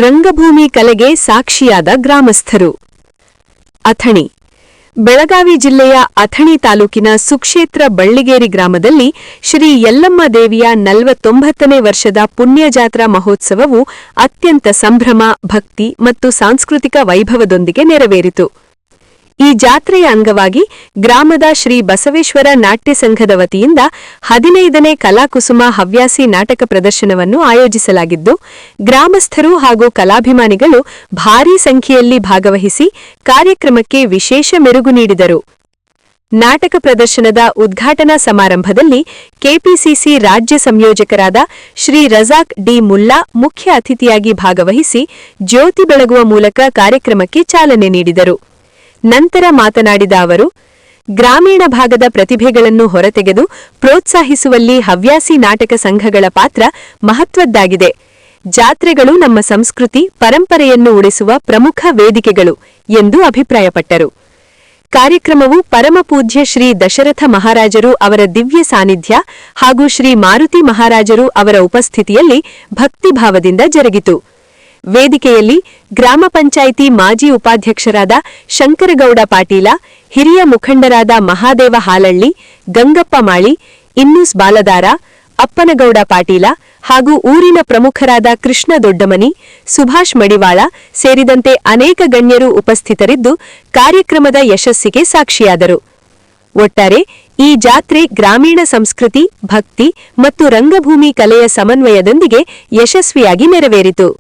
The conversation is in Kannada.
ರಂಗಭೂಮಿ ಕಲೆಗೆ ಸಾಕ್ಷಿಯಾದ ಗ್ರಾಮಸ್ಥರು. ಅಥಣಿ. ಬೆಳಗಾವಿ ಜಿಲ್ಲೆಯ ಅಥಣಿ ತಾಲೂಕಿನ ಸುಕ್ಷೇತ್ರ ಬಳ್ಳಿಗೇರಿ ಗ್ರಾಮದಲ್ಲಿ ಶ್ರೀ ಯಲ್ಲಮ್ಮ ದೇವಿಯ 49ನೇ ವರ್ಷದ ಪುಣ್ಯಜಾತ್ರಾ ಮಹೋತ್ಸವವು ಅತ್ಯಂತ ಸಂಭ್ರಮ, ಭಕ್ತಿ ಮತ್ತು ಸಾಂಸ್ಕೃತಿಕ ವೈಭವದೊಂದಿಗೆ ನೆರವೇರಿತು. ಈ ಜಾತ್ರೆಯ ಅಂಗವಾಗಿ ಗ್ರಾಮದ ಶ್ರೀ ಬಸವೇಶ್ವರ ನಾಟ್ಯ ಸಂಘದ ವತಿಯಿಂದ 15ನೇ ಕಲಾಕುಸುಮ ಹವ್ಯಾಸಿ ನಾಟಕ ಪ್ರದರ್ಶನವನ್ನು ಆಯೋಜಿಸಲಾಗಿದ್ದು, ಗ್ರಾಮಸ್ಥರು ಹಾಗೂ ಕಲಾಭಿಮಾನಿಗಳು ಭಾರೀ ಸಂಖ್ಯೆಯಲ್ಲಿ ಭಾಗವಹಿಸಿ ಕಾರ್ಯಕ್ರಮಕ್ಕೆ ವಿಶೇಷ ಮೆರುಗು ನೀಡಿದರು. ನಾಟಕ ಪ್ರದರ್ಶನದ ಉದ್ಘಾಟನಾ ಸಮಾರಂಭದಲ್ಲಿ ಕೆಪಿಸಿಸಿ ರಾಜ್ಯ ಸಂಯೋಜಕರಾದ ಶ್ರೀ ರಜಾಕ್ ಡಿ ಮುಲ್ಲಾ ಮುಖ್ಯ ಅತಿಥಿಯಾಗಿ ಭಾಗವಹಿಸಿ ಜ್ಯೋತಿ ಬೆಳಗುವ ಮೂಲಕ ಕಾರ್ಯಕ್ರಮಕ್ಕೆ ಚಾಲನೆ ನೀಡಿದರು. ನಂತರ ಮಾತನಾಡಿದ ಅವರು, ಗ್ರಾಮೀಣ ಭಾಗದ ಪ್ರತಿಭೆಗಳನ್ನು ಹೊರತೆಗೆದು ಪ್ರೋತ್ಸಾಹಿಸುವಲ್ಲಿ ಹವ್ಯಾಸಿ ನಾಟಕ ಸಂಘಗಳ ಪಾತ್ರ ಮಹತ್ವದ್ದಾಗಿದೆ. ಜಾತ್ರೆಗಳು ನಮ್ಮ ಸಂಸ್ಕೃತಿ, ಪರಂಪರೆಯನ್ನು ಉಳಿಸುವ ಪ್ರಮುಖ ವೇದಿಕೆಗಳು ಎಂದು ಅಭಿಪ್ರಾಯಪಟ್ಟರು. ಕಾರ್ಯಕ್ರಮವು ಪರಮಪೂಜ್ಯ ಶ್ರೀ ದಶರಥ ಮಹಾರಾಜರು ಅವರ ದಿವ್ಯ ಸಾನ್ನಿಧ್ಯ ಹಾಗೂ ಶ್ರೀ ಮಾರುತಿ ಮಹಾರಾಜರು ಅವರ ಉಪಸ್ಥಿತಿಯಲ್ಲಿ ಭಕ್ತಿಭಾವದಿಂದ ಜರುಗಿತು. ವೇದಿಕೆಯಲ್ಲಿ ಗ್ರಾಮ ಪಂಚಾಯಿತಿ ಮಾಜಿ ಉಪಾಧ್ಯಕ್ಷರಾದ ಶಂಕರಗೌಡ ಪಾಟೀಲ, ಹಿರಿಯ ಮುಖಂಡರಾದ ಮಹಾದೇವ ಹಾಲಳ್ಳಿ, ಗಂಗಪ್ಪ ಮಾಳಿ, ಇನ್ನೂಸ್ ಬಾಲದಾರ, ಅಪ್ಪನಗೌಡ ಪಾಟೀಲ ಹಾಗೂ ಊರಿನ ಪ್ರಮುಖರಾದ ಕೃಷ್ಣ ದೊಡ್ಡಮನಿ, ಸುಭಾಷ್ ಮಡಿವಾಳ ಸೇರಿದಂತೆ ಅನೇಕ ಗಣ್ಯರು ಉಪಸ್ಥಿತರಿದ್ದು ಕಾರ್ಯಕ್ರಮದ ಯಶಸ್ಸಿಗೆ ಸಾಕ್ಷಿಯಾದರು. ಒಟ್ಟಾರೆ ಈ ಜಾತ್ರೆ ಗ್ರಾಮೀಣ ಸಂಸ್ಕೃತಿ, ಭಕ್ತಿ ಮತ್ತು ರಂಗಭೂಮಿ ಕಲೆಯ ಸಮನ್ವಯದೊಂದಿಗೆ ಯಶಸ್ವಿಯಾಗಿ ನೆರವೇರಿತು.